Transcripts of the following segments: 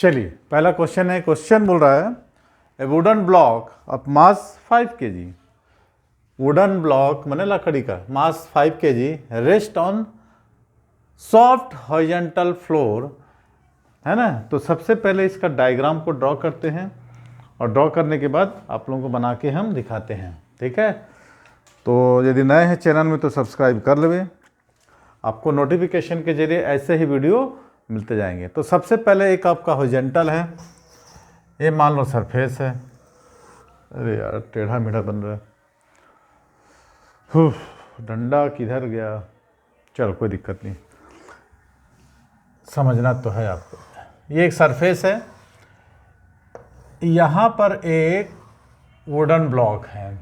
चलिए पहला क्वेश्चन है, क्वेश्चन बोल रहा है ए wooden block of mass 5 kg, wooden block मैंने लकड़ी का, मास 5 kg rest on soft horizontal floor, है ना। तो सबसे पहले इसका डायग्राम को ड्रॉ करते हैं और ड्रॉ करने के बाद आप लोगों को बना के हम दिखाते हैं, ठीक है। तो यदि नए हैं चैनल में तो सब्सक्राइब कर लेवे, आपको नोटिफिकेशन के जरिए ऐसे ही वीडियो मिलते जाएंगे। तो सबसे पहले एक आपका हॉरिजॉन्टल है, ये मान लो सरफेस है। अरे यार टेढ़ा मेढ़ा बन रहा है, डंडा किधर गया, चल कोई दिक्कत नहीं, समझना तो है आपको। ये एक सरफेस है, यहाँ पर एक वुडन ब्लॉक है,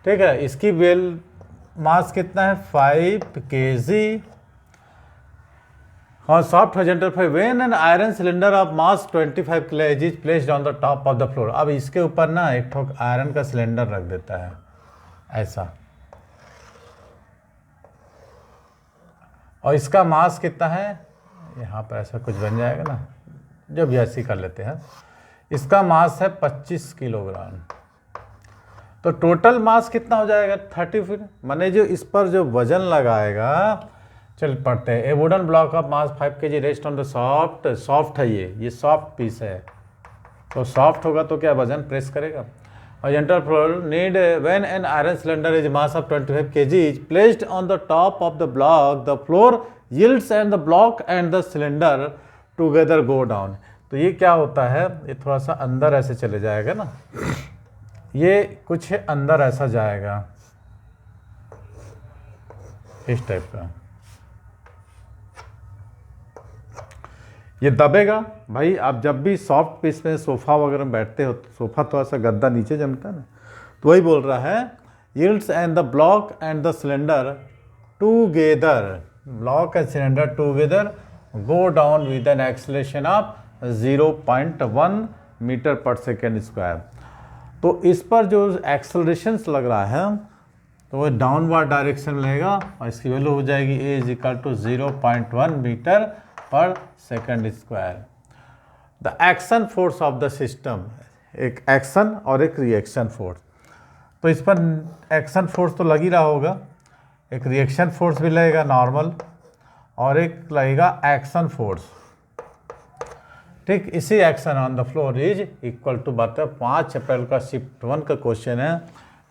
ठीक है। इसकी वेल मास कितना है 5 kg और soft horizontal floor when an iron cylinder of mass 25 kg is placed on the top of the floor. अब इसके ऊपर ना एक ठोक आयरन का सिलेंडर रख देता है ऐसा, और इसका मास कितना है, यहाँ पर ऐसा कुछ बन जाएगा ना, जब ऐसे कर लेते हैं। इसका मास है 25 किलोग्राम। तो टोटल मास कितना हो जाएगा 30 फिर, माने जो इस पर जो वजन लगाएगा, चल पढ़ते हैं। ए wooden block of mass 5 kg rest on the soft है, ये सॉफ्ट पीस है, तो सॉफ्ट होगा तो क्या वजन प्रेस करेगा। Horizontal floor need when an iron cylinder is mass of 25 kg is placed on the top of the block, the floor yields and the block and the cylinder together go down. तो ये क्या होता है, ये थोड़ा सा अंदर ऐसे चले जाएगा ना, ये कुछ अंदर ऐसा जाएगा इस टाइप का, ये दबेगा। भाई आप जब भी सॉफ्ट पीस में सोफा वगैरह में बैठते हो, सोफा थोड़ा सा गद्दा नीचे जमता है ना, तो वही बोल रहा है yields and the block and the cylinder together, block and cylinder together go down with an acceleration of 0.1 metre per second square. तो इस पर जो एक्सेलरेशंस लग रहा है तो वो डाउनवर्ड डायरेक्शन में लगेगा और इसकी वैल्यू हो जाएगी ए is equal to 0.1 metre per second square. The action force of the system, एक एक्शन और एक रिएक्शन फोर्स। तो इस पर एक्शन फोर्स तो लग ही रहा होगा, एक रिएक्शन फोर्स भी लगेगा नॉर्मल, और एक लगेगा एक्शन फोर्स, ठीक। इसी action on the floor is equal to, बात 5 अप्रैल का शिफ्ट 1 का क्वेश्चन है,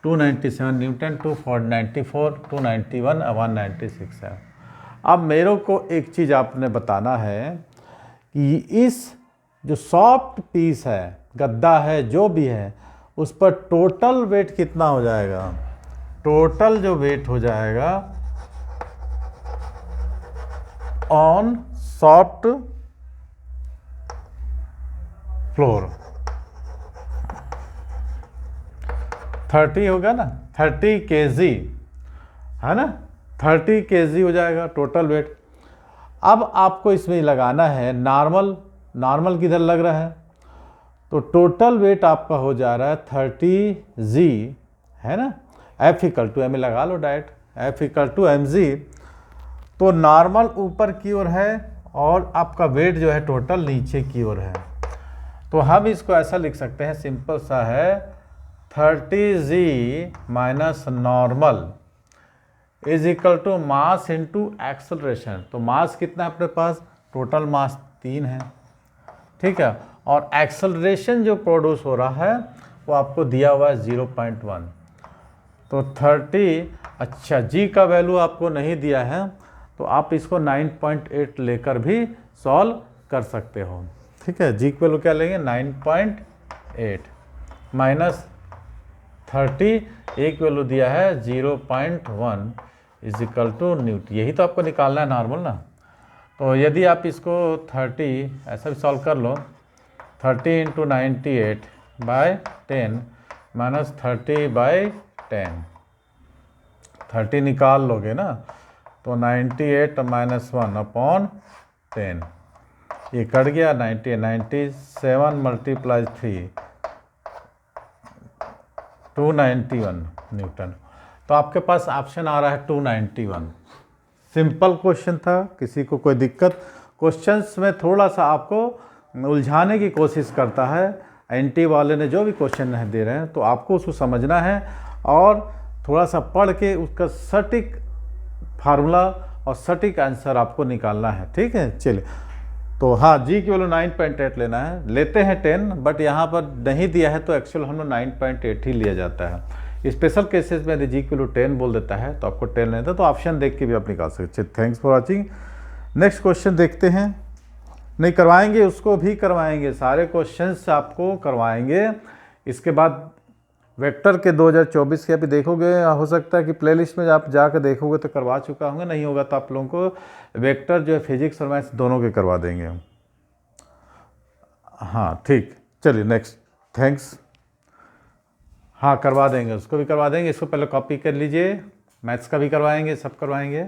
297 न्यूटन, 294, 291, 196 है। अब मेरे को एक चीज़ आपने बताना है कि इस जो सॉफ्ट पीस है, गद्दा है, जो भी है, उस पर टोटल वेट कितना हो जाएगा। टोटल जो वेट हो जाएगा ऑन सॉफ्ट फ्लोर 30 होगा ना, 30 kg है ना, 30 kg हो जाएगा टोटल वेट। अब आपको इसमें लगाना है नॉर्मल, नॉर्मल किधर लग रहा है, तो टोटल वेट आपका हो जा रहा है 30g, है ना। F इक्वल टू एम लगा लो direct, F equal to mg। तो नॉर्मल ऊपर की ओर है और आपका वेट जो है टोटल नीचे की ओर है। तो हम इसको ऐसा लिख सकते हैं, सिंपल सा है, 30g minus normal is equal to mass into acceleration. तो मास कितना है अपने पास, टोटल मास 3 है, ठीक है, और एक्सेलरेशन जो प्रोड्यूस हो रहा है वो आपको दिया हुआ है 0.1। तो 30, अच्छा जी का वैल्यू आपको नहीं दिया है, तो आप इसको 9.8 लेकर भी सॉल्व कर सकते हो, ठीक है। जी की वैल्यू क्या लेंगे 9.8 माइनस 30, एक वैल्यू दिया है 0.1 इज इक्वल टू न्यूटन, यही तो आपको निकालना है नॉर्मल ना। तो यदि आप इसको 30 ऐसा भी सॉल्व कर लो, 30 इंटू 98 बाय 10 माइनस 30 बाई 10, 30 निकाल लोगे ना, तो 98 माइनस 1 अपॉन 10, ये कट गया 97 मल्टीप्लाई 3, 291 न्यूटन। तो आपके पास ऑप्शन आ रहा है 291। सिंपल क्वेश्चन था, किसी को कोई दिक्कत, क्वेश्चंस में थोड़ा सा आपको उलझाने की कोशिश करता है। एनटी वाले ने जो भी क्वेश्चन नहीं दे रहे हैं तो आपको उसको समझना है और थोड़ा सा पढ़ के उसका सटीक फार्मूला और सटीक आंसर आपको निकालना है। ठीक है, चलिए। तो हाँ, जी की वैल्यू 9.8 लेना है, लेते हैं 10, बट यहाँ पर नहीं दिया है तो एक्चुअल हम लोग 9.8 ही लिया जाता है। स्पेशल केसेस में यदि जी की वैल्यू 10 बोल देता है तो आपको 10 लेता है, तो ऑप्शन देख के भी आप निकाल सकते हैं। Thanks for watching. Next question देखते हैं। नहीं करवाएंगे, उसको भी करवाएंगे, सारे क्वेश्चंस आपको करवाएंगे। इसके बाद वेक्टर के 2024 के अभी देखोगे, हो सकता है कि प्लेलिस्ट में आप जाकर देखोगे तो करवा चुका होंगे, नहीं होगा तो आप लोगों को वेक्टर जो है फिजिक्स और मैथ्स दोनों के करवा देंगे। हाँ ठीक, चलिए नेक्स्ट। थैंक्स। हाँ करवा देंगे, उसको भी करवा देंगे। इसको पहले कॉपी कर लीजिए, मैथ्स का भी करवाएंगे, सब करवाएंगे।